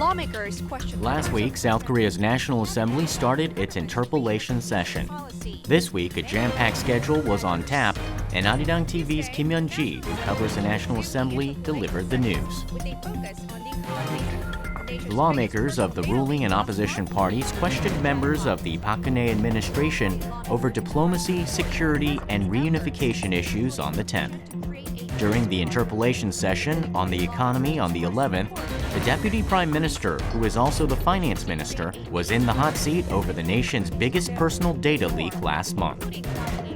Lawmakers question. Last week, South Korea's National Assembly started its interpellation session. This week, a jam-packed schedule was on tap, and Arirang TV's Kim Hyun-ji, who covers the National Assembly, delivered the news. The lawmakers of the ruling and opposition parties questioned members of the Park Geun-hye administration over diplomacy, security, and reunification issues on the 10th. During the interpellation session on the economy on the 11th, the Deputy Prime Minister, who is also the Finance Minister, was in the hot seat over the nation's biggest personal data leak last month.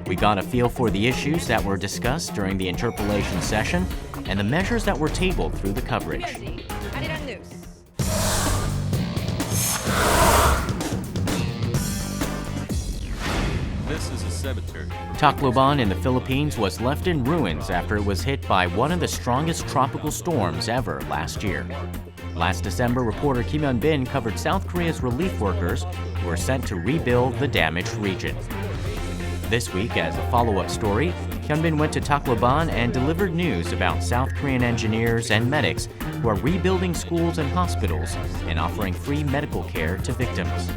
We got a feel for the issues that were discussed during the interpellation session and the measures that were tabled through the coverage. Arirang News. This is a cemetery. Tacloban in the Philippines was left in ruins after it was hit by one of the strongest tropical storms ever last year. Last December, reporter Kim Hyun-bin covered South Korea's relief workers who were sent to rebuild the damaged region. This week, as a follow-up story, Hyun-bin went to Tacloban and delivered news about South Korean engineers and medics who are rebuilding schools and hospitals and offering free medical care to victims.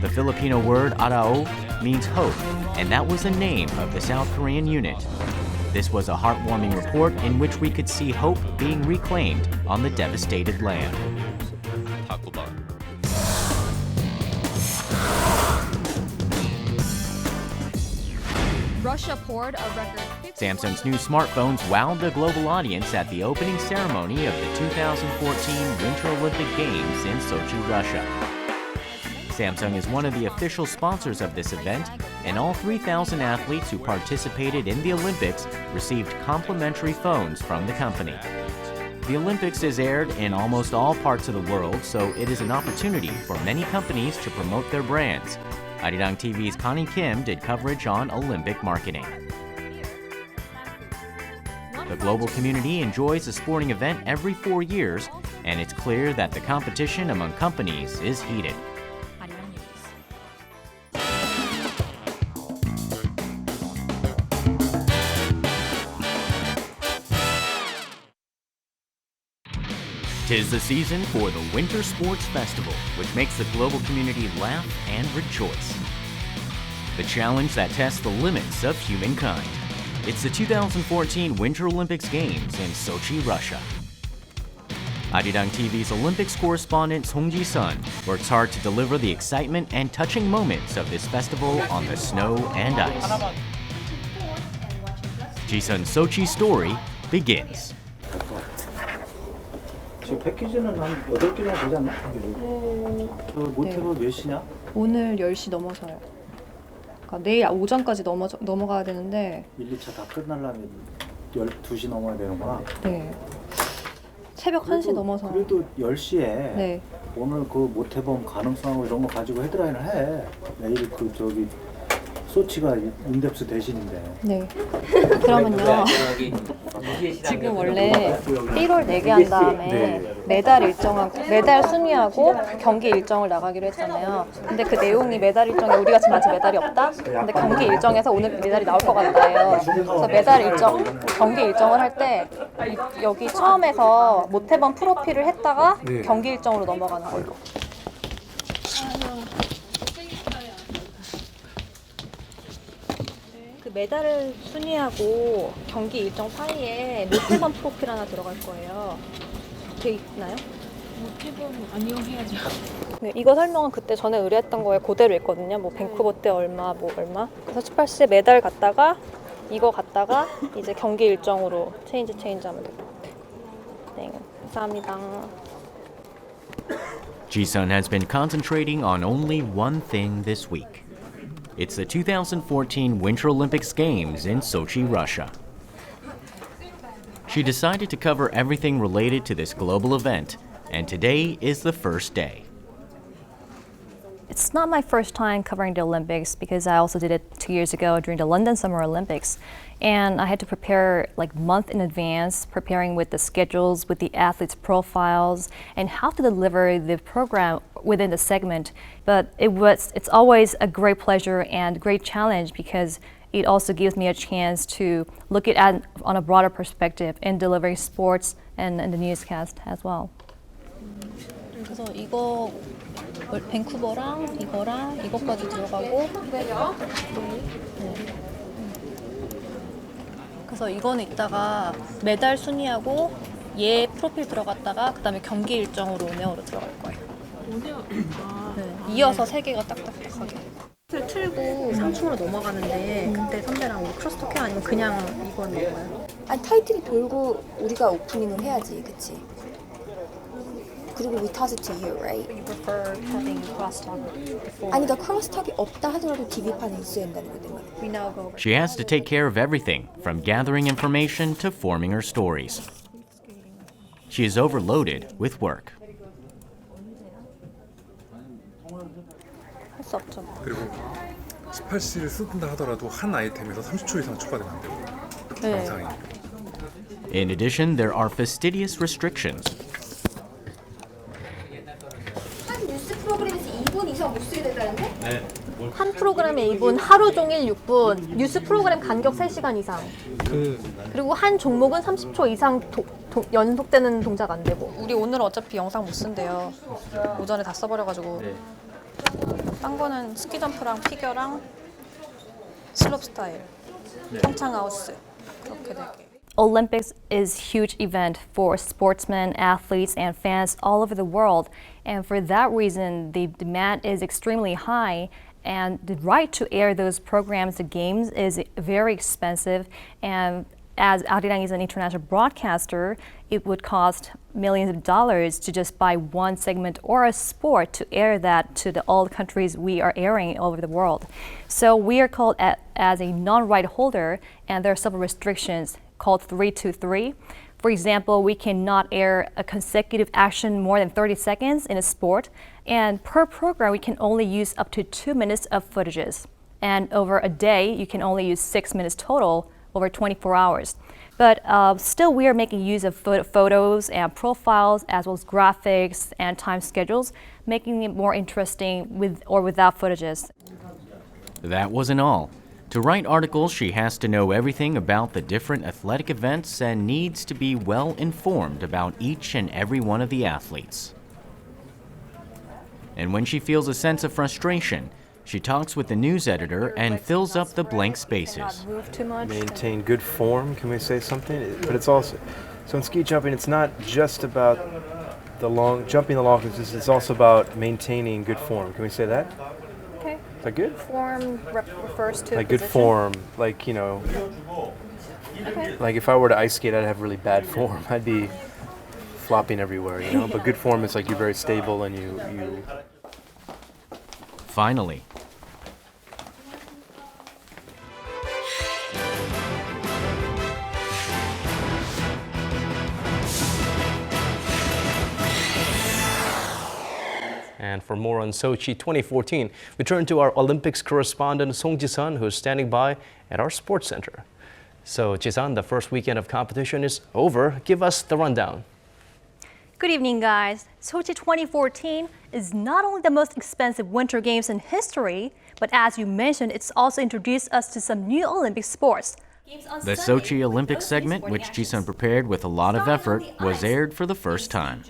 The Filipino word arao means hope, and that was the name of the South Korean unit. This was a heartwarming report in which we could see hope being reclaimed on the devastated land. Russia poured a record. Samsung's new smartphones wowed the global audience at the opening ceremony of the 2014 Winter Olympic Games in Sochi, Russia. Samsung is one of the official sponsors of this event, and all 3,000 athletes who participated in the Olympics received complimentary phones from the company. The Olympics is aired in almost all parts of the world, so it is an opportunity for many companies to promote their brands. Arirang TV's Connie Kim did coverage on Olympic marketing. The global community enjoys a sporting event every 4 years, and it's clear that the competition among companies is heated. Tis the season for the Winter Sports Festival, which makes the global community laugh and rejoice. The challenge that tests the limits of humankind. It's the 2014 Winter Olympics Games in Sochi, Russia. Arirang TV's Olympics correspondent Song Ji-sun works hard to deliver the excitement and touching moments of this festival on the snow and ice. Ji-sun's Sochi story begins. 지금 패키지는 한 8개나 되지 않나? 모태로 몇 시냐? 오늘 10시 넘어서요. 그러니까 내일 오전까지 넘어가야 되는데 1, 2차 다 끝나려면 12시 넘어야 되는구나. 네. 새벽 1시 넘어서 그래도 10시에 네. 오늘 그 모태범 가능성하고 이런 거 가지고 헤드라인을 해. 내일 그 저기 소치가 인덱스 대신인데. 네. 그러면요. 지금 원래 1월 내기 한 다음에 메달 일정하고 메달 순위하고 경기 일정을 나가기로 했잖아요. 근데 그 내용이 메달 일정에 우리가 지금 아직 메달이 없다. 근데 경기 일정에서 오늘 메달이 나올 것 같아요. 그래서 메달 일정, 경기 일정을 할 때 여기 처음에서 모태범 프로필을 했다가 경기 일정으로 넘어가는 걸로. 그 메달 순위하고 경기 일정 사이에 모태범 프로필 하나 들어갈 거예요. 돼 있나요? 모태범 아니요 해야죠. 네, 이거 설명은 그때 전에 의뢰했던 거에 그대로 있거든요. 뭐 밴쿠버 때 얼마, 뭐 얼마. 그래서 18시 메달 갔다가 이거 갔다가 이제 경기 일정으로 체인지 하면 될 것 같아요. 네, 감사합니다. Ji-sun has been concentrating on only one thing this week. It's the 2014 Winter Olympics Games in Sochi, Russia. She decided to cover everything related to this global event, and today is the first day. It's not my first time covering the Olympics because I also did it 2 years ago during the London Summer Olympics. And I had to prepare like a month in advance, preparing with the schedules, with the athletes' profiles, and how to deliver the program within the segment. But it's always a great pleasure and great challenge because it also gives me a chance to look at it on a broader perspective in delivering sports and the newscast as well. 그래서 이거 밴쿠버랑 이거랑 이것까지 들어가고 네. 그래서 이거는 이따가 메달 순위하고 얘 프로필 들어갔다가 그다음에 경기 일정으로 오네오로 들어갈 거예요. 네. 이어서 세 개가 딱딱딱하게. 틀고 3층으로 넘어가는데 그때 선배랑 우리 크로스토크 해요? 아니면 그냥 이건 먹어요? 아니 타이틀이 돌고 우리가 오프닝을 해야지, 그치? 그리고 we toss it to you, right? You prefer having crosstalk before? 아니, 그러니까 크로스톡이 없다 하더라도 DB판에 있어야 한다는 거든. We now go. She has to take care of everything, from gathering information to forming her stories. She is overloaded with work. 할 수 없죠. 그리고 18C를 쓴다 하더라도 한 아이템에서 30초 이상 추가되면 안 되고 네. 영상이. In addition, there are fastidious restrictions. 한 뉴스 프로그램에서 2분 이상 못 쓰게 된다는데? 한 프로그램에 2분, 하루 종일 6분, 뉴스 프로그램 간격 3시간 이상. 그리고 한 종목은 30초 이상 연속되는 동작 안 되고. 우리 오늘 어차피 영상 못 쓴대요. 오전에 다 써버려가지고. 딴 거는 스키 점프랑 피겨랑 슬롭 스타일, 평창 하우스 그렇게 될게요. Olympics is a huge event for sportsmen, athletes, and fans all over the world. And for that reason, the demand is extremely high. And the right to air those programs, the games, is very expensive. And as Arirang is an international broadcaster, it would cost millions of dollars to just buy one segment or a sport to air that to all the countries we are airing all over the world. So we are called as a non-right holder, and there are several restrictions called 323. For example, we cannot air a consecutive action more than 30 seconds in a sport, and per program we can only use up to 2 minutes of footages. And over a day, you can only use 6 minutes total over 24 hours. But still, we are making use of photos and profiles, as well as graphics and time schedules, making it more interesting with or without footages. That wasn't all. To write articles, she has to know everything about the different athletic events and needs to be well informed about each and every one of the athletes. And when she feels a sense of frustration, she talks with the news editor and fills up the blank spaces. Move too much. Maintain good form, can we say something? But it's also, so in ski jumping, it's not just about jumping the long distance, it's also about maintaining good form. Can we say that? Okay. Is that good? Form refers to Like good position. form, like, you know, like if I were to ice skate, I'd have really bad form. I'd be flopping everywhere, you know? But good form is like you're very stable and you... Finally, And for more on Sochi 2014, we turn to our Olympics correspondent Song Ji-sun, who is standing by at our sports center. So, Ji-sun, the first weekend of competition is over. Give us the rundown. Good evening, guys. Sochi 2014 is not only the most expensive Winter Games in history, but as you mentioned, it's also introduced us to some new Olympic sports. the Sochi Olympic segment, which Ji-sun prepared with a lot of effort, was aired for the first time.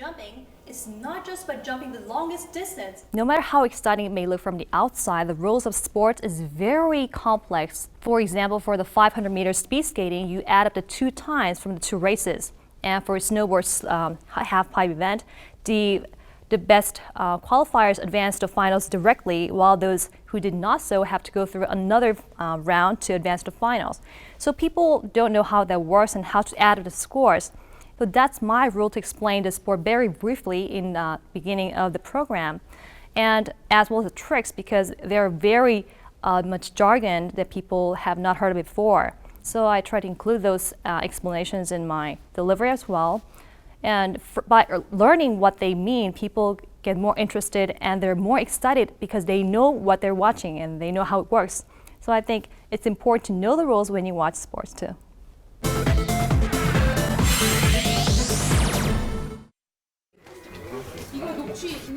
It's not just about jumping the longest distance. No matter how exciting it may look from the outside, the rules of sports is very complex. For example, for the 500-meter speed skating, you add up to 2 times from the 2 races. And for snowboard's half-pipe event, the best qualifiers advance to finals directly, while those who did not so have to go through another round to advance to finals. So people don't know how that works and how to add up the scores. So that's my role to explain the sport very briefly in the beginning of the program, and as well as the tricks, because they're very much jargon that people have not heard of before. So I try to include those explanations in my delivery as well. And by learning what they mean, people get more interested and they're more excited because they know what they're watching and they know how it works. So I think it's important to know the rules when you watch sports too.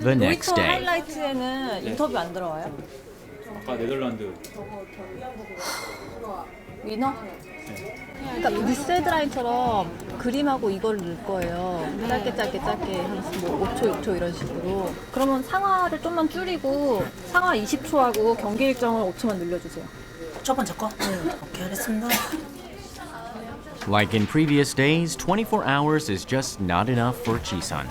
The next day. 하이라이트에는 인터뷰 안 들어와요? 아까 네덜란드 위너? 그러니까 리셋라인처럼 그림하고 이걸 넣을 거예요. 짧게 한 뭐 5초, 6초 이런 식으로. 그러면 상하를 좀만 줄이고 상하 20초하고 경기 일정을 5초만 늘려주세요. 첫 번째 거? 오케이, 알겠습니다. Like in previous days, 24 hours is just not enough for Jisun.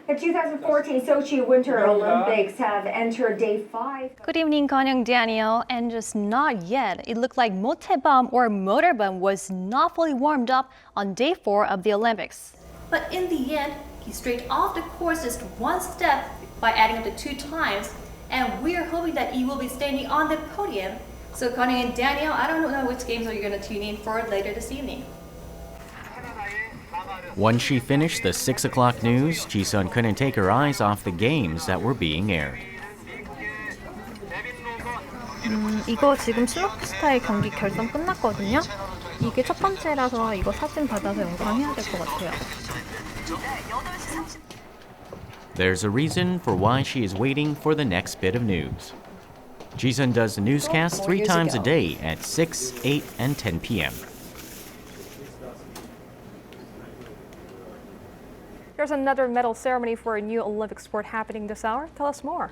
The 2014 Sochi Winter Olympics have entered day 5. Good evening, Kang-young, Daniel. And just not yet. It looked like motebum or motorbum was not fully warmed up on day 4 of the Olympics. But in the end, he strayed off the course just one step by adding up to 2 times. And we're hoping that he will be standing on the podium. So Kang-young and Daniel, I don't know which games are you going to tune in for later this evening. Once she finished the 6 o'clock news, Jisun couldn't take her eyes off the games that were being aired. 이거 지금 슬로프스타일 경기 결선 끝났거든요. 이게 첫 번째라서 이거 사진 받아서 영상해야 될 것 같아요. There's a reason for why she is waiting for the next bit of news. Jisun does the newscast 3 times a day at 6, 8, and 10 p.m. There's another medal ceremony for a new Olympic sport happening this hour. Tell us more.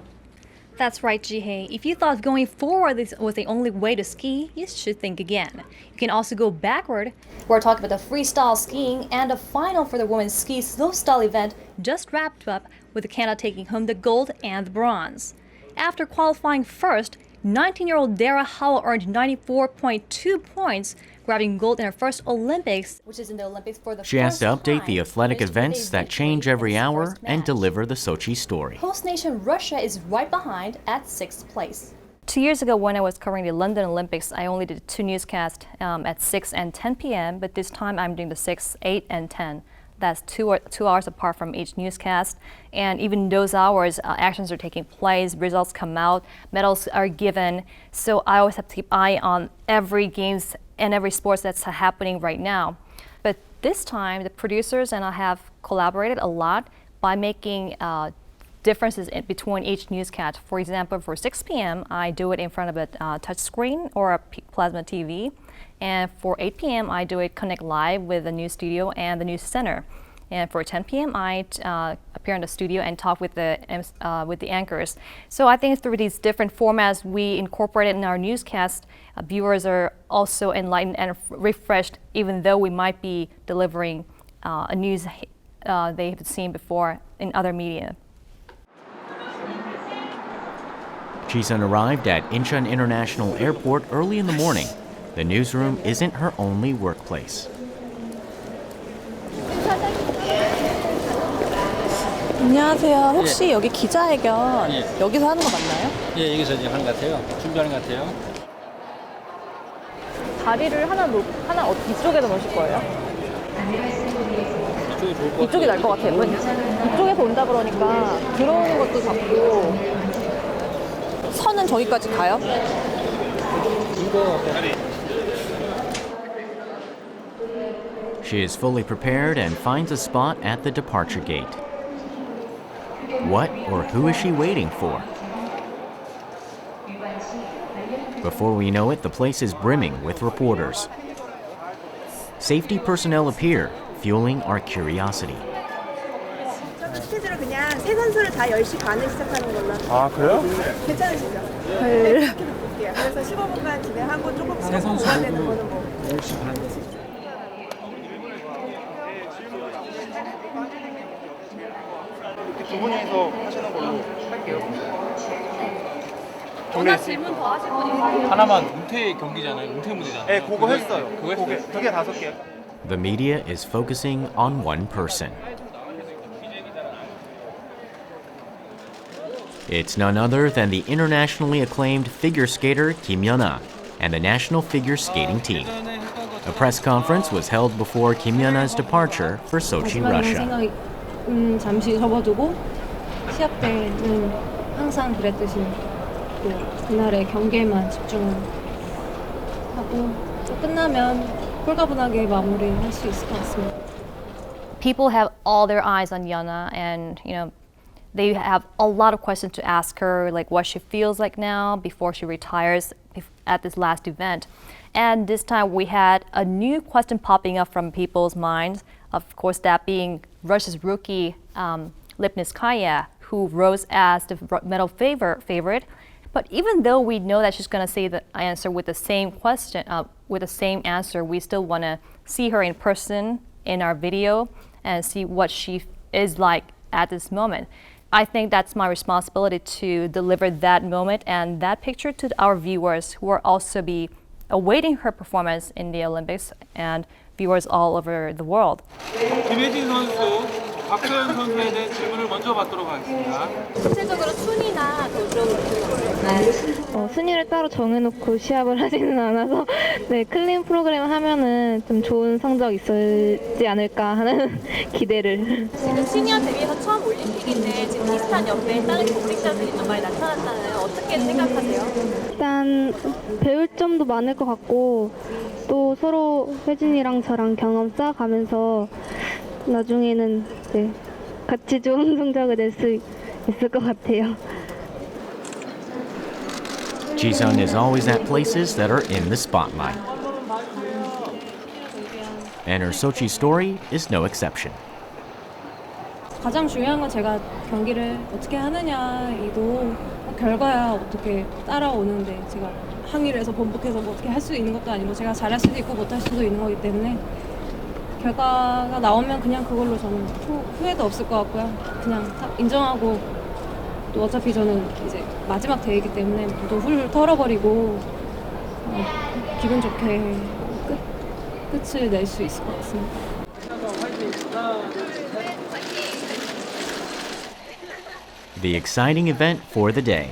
That's right, Ji-hye. If you thought going forward was the only way to ski, you should think again. You can also go backward. We're talking about the freestyle skiing, and the final for the women's ski slopestyle event just wrapped up with Canada taking home the gold and the bronze. After qualifying first, 19-year-old Dara Howell earned 94.2 points, grabbing gold in her first Olympics, which is in the Olympics for the She has first to update time. the athletic events that change every hour and deliver the Sochi story. Host nation Russia is right behind at 6th place. 2 years ago, when I was covering the London Olympics, I only did 2 newscasts at 6 and 10 p.m., but this time I'm doing the 6, 8, and 10. That's 2 hours apart from each newscast. And even those hours, actions are taking place, results come out, medals are given. So I always have to keep an eye on every games and every sports that's happening right now. But this time, the producers and I have collaborated a lot by making differences between each newscast. For example, for 6 p.m., I do it in front of a touch screen or a plasma TV. And for 8 p.m., I do it connect live with the news studio and the news center. And for 10 p.m., I appear in the studio and talk with the anchors. So I think through these different formats we incorporated in our newscast, viewers are also enlightened and refreshed, even though we might be delivering a news they've seen before in other media. Jisun arrived at Incheon International Airport early in the morning. The newsroom isn't her only workplace. 안녕하세요. 혹시 여기 기자회견 여기서 하는 거 맞나요? 예, 여기서 이제 하는 것 같아요. 준비하는 것 같아요. 다리를 하나 이쪽에다 놓으실 거예요? 이쪽이 좋을 것 이쪽이 나을 것 같아요. 이쪽에서 온다 그러니까 들어오는 것도 잡고 선은 저기까지 가요? She is fully prepared and finds a spot at the departure gate. What or who is she waiting for? Before we know it, the place is brimming with reporters. Safety personnel appear, fueling our curiosity. 스케줄은 그냥 세 선수를 다 10시 반에 시작하는 걸로. 아, 그래요? 괜찮으시죠? 네. 이렇게 볼게요. 그래서 15분간 진행하고 조금 보완되는 거는 뭐 10시 반. 두 분이서 하시는 걸로 할게요. 하나 질문 더 하실 분이 있어요? 하나만 은퇴 경기잖아요. 은퇴 무대잖아요. 네, 그거 했어요. 그거 했어요. 2개 5개. The media is focusing on one person. It's none other than the internationally acclaimed figure skater Kim Yeon-ah and the national figure skating team. A press conference was held before Kim Yeon-ah's departure for Sochi, Russia. 잠시 접어두고 시합 때는 항상 그랬듯이 또 그날의 경기에만 집중하고 또 끝나면 홀가분하게 마무리할 수 있을 것 같습니다. People have all their eyes on Yeon-ah, and they have a lot of questions to ask her, like what she feels like now before she retires at this last event. And this time we had a new question popping up from people's minds, of course that being Russia's rookie Lipnitskaya, who rose as the medal favorite. But even though we know that she's going to say the answer with the same question, with the same answer, we still want to see her in person in our video and see what she is like at this moment. I think that's my responsibility to deliver that moment and that picture to our viewers who will also be awaiting her performance in the Olympics and viewers all over the world. 김혜진 선수, 박서연 선수에 대한 질문을 먼저 받도록 하겠습니다. 구체적으로 순위나 순위를 따로 정해놓고 시합을 하지는 않아서 네, 클린 프로그램 하면은 좀 좋은 성적 있을지 않을까 하는 기대를. 지금 시니어 데뷔해서 처음 올림픽인데 지금 비슷한 연배에 다른 경쟁자들이 좀 많이 나타났잖아요. 어떻게 생각하세요? 일단 배울 점도 많을 것 같고 또 서로 혜진이랑 저랑 경험 쌓아가면서 나중에는 네, 같이 좋은 성적을 낼 수 있을 것 같아요. Ji-sun is always at places that are in the spotlight. And her Sochi story is no exception. 가장 중요한 건 제가 경기를 어떻게 하느냐이고 결과야 어떻게 따라오는데 제가 항의를 해서 번복해서 뭐 어떻게 할 수 있는 것도 아니고 제가 잘할 수도 있고 못할 수도 있는 거기 때문에 결과가 나오면 그냥 그걸로 저는 후회도 없을 것 같고요. 그냥 인정하고 또 어차피 저는 이제 마지막 대회이기 때문에 또 훌훌 털어버리고 기분 좋게 끝을 낼 수 있을 것 같습니다. The exciting event for the day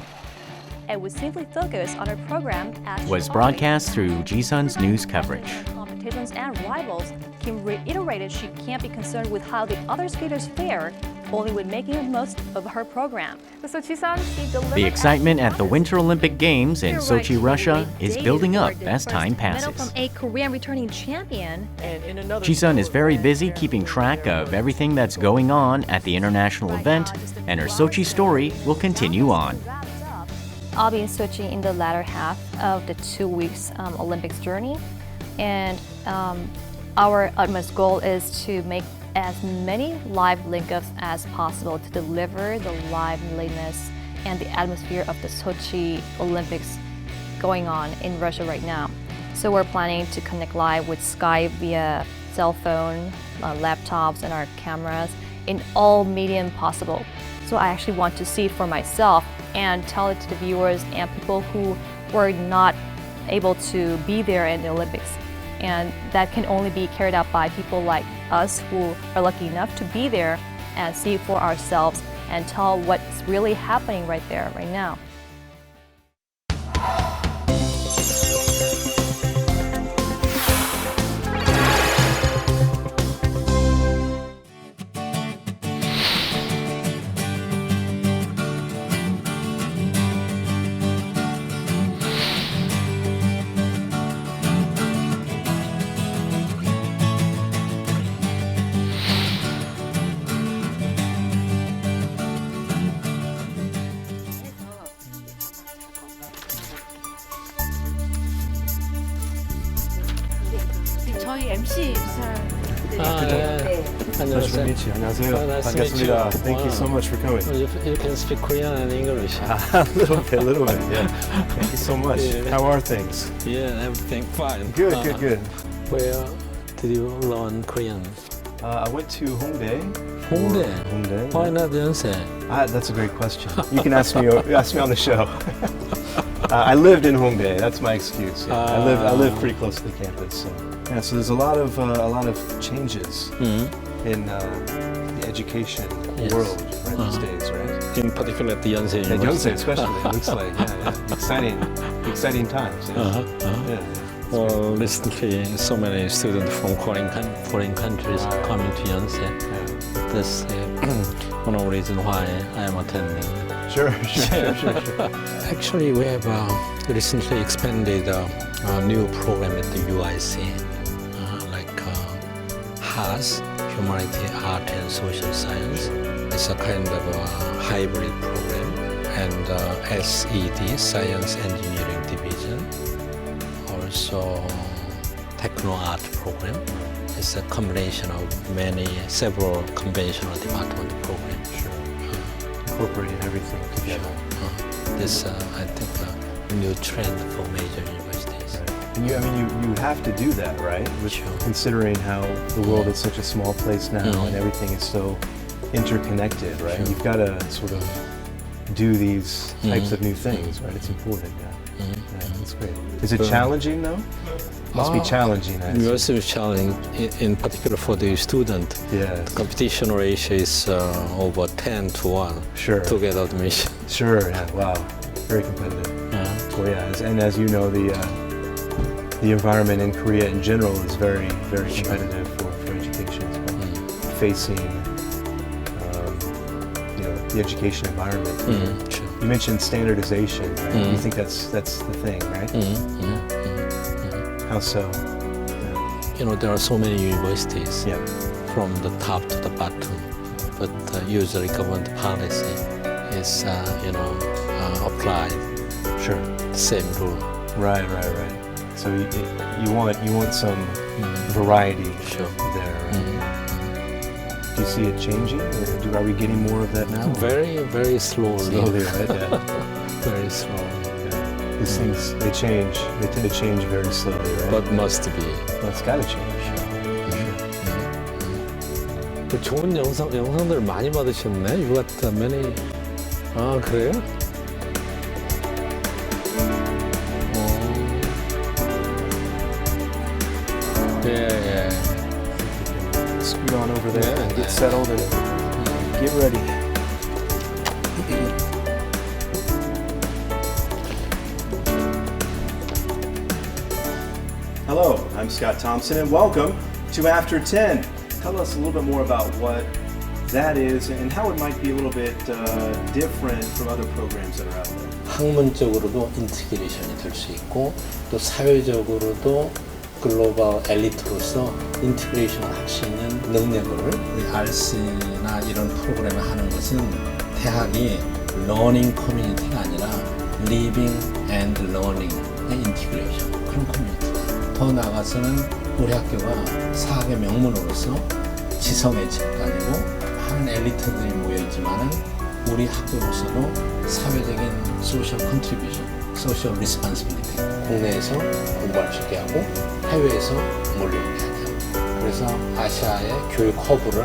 And would simply focus on her program as was broadcast through Ji-sun's news coverage. Competitions and rivals, Kim reiterated she can't be concerned with how the other skaters fare, only with making the most of her program. So Ji-sun, she delivered The excitement at the Winter Olympic Games in Sochi, Russia is building up as time Medal passes. from a Korean returning champion. Ji-sun is very busy keeping track of everything that's going on at the international event, and her Sochi story will continue on. I'll be in Sochi in the latter half of the 2 weeks Olympics journey, and our utmost goal is to make as many live link-ups as possible to deliver the liveliness and the atmosphere of the Sochi Olympics going on in Russia right now. So we're planning to connect live with Skype via cell phone, laptops, and our cameras in all medium possible. So I actually want to see it for myself and tell it to the viewers and people who were not able to be there in the Olympics. And that can only be carried out by people like us who are lucky enough to be there and see it for ourselves and tell what's really happening right there, right now. 저희 MC Nice to meet you. 안녕하세요. 반갑습니다. Thank you so much for coming. You can speak Korean and English. A little bit, yeah. Thank you so much. How are things? Yeah, everything fine. Good. Where did you learn Korean? I went to Hongdae. Hongdae. Why not Yonsei? That's a great question. You can ask me on the show. I lived in Hongdae. That's my excuse. Yeah. I live pretty close to the campus. So there's a lot of changes in the education world these days, right? In particular, at the Yonsei University. Yonsei especially, it looks like, exciting times. Yeah. Well, recently, so many students from foreign countries coming to Yonsei. That's one of the reasons why I am attending. Sure. Actually, we have recently expanded a new program at the UIC, like HAS, Humanity, Art, and Social Science, is a kind of a hybrid program, and SED, Science Engineering Division, also Techno Art program. It's a combination of several conventional department programs. Sure. Incorporating everything together. This, I think, a new trend for major universities. Right. And you have to do that, right? Considering how the world is such a small place now and everything is so interconnected, right? Sure. You've got to sort of do these types of new things, right? It's important, yeah. That's great. Is it challenging though? Must be challenging. It must be challenging, in particular for the student. Yeah. The competition ratio is over 10 to 1 to get admission. Sure, yeah, wow. Very competitive. Well, yeah, and as you know, the environment in Korea in general is very, very competitive for education. Facing, the education environment. You mentioned standardization, right? You think that's the thing, right? How so? There are so many universities from the top to the bottom, but usually government policy is, applied. Sure. The same rule. Right. So you want some variety there. Do you see it changing? Or are we getting more of that now? Very, very slowly. Slowly, right? Yeah. Very slowly. These things, they change. They tend to change very slowly, right? But must be. It's got to change. 좋은 영상들 많이 받으셨네. You got many. 아, 그래요? Yeah. Scoot on over there and get settled and get ready. Hello, I'm Scott Thompson and welcome to After 10. Tell us a little bit more about what that is and how it might be a little bit different from other programs that are out there. 학문적으로도 인티그레이션이 될 수 있고 또 사회적으로도 글로벌 엘리트로서 인티그레이션을 할 수 있는 능력을 RC나 이런 프로그램을 하는 것은 대학이 러닝 커뮤니티가 아니라 리빙 앤드 러닝의 인티그레이션 그런 커뮤니티. 더 나아가서는 우리 학교가 사학의 명문으로서 지성의 집단이고 많은 엘리트들이 모여있지만은 우리 학교로서도 사회적인 소셜 컨트리뷰션, 소셜 리스폰시빌리티 국내에서 공부할 수 있게 하고 해외에서 몰려오게 하냐. 그래서 아시아의 교육 허브를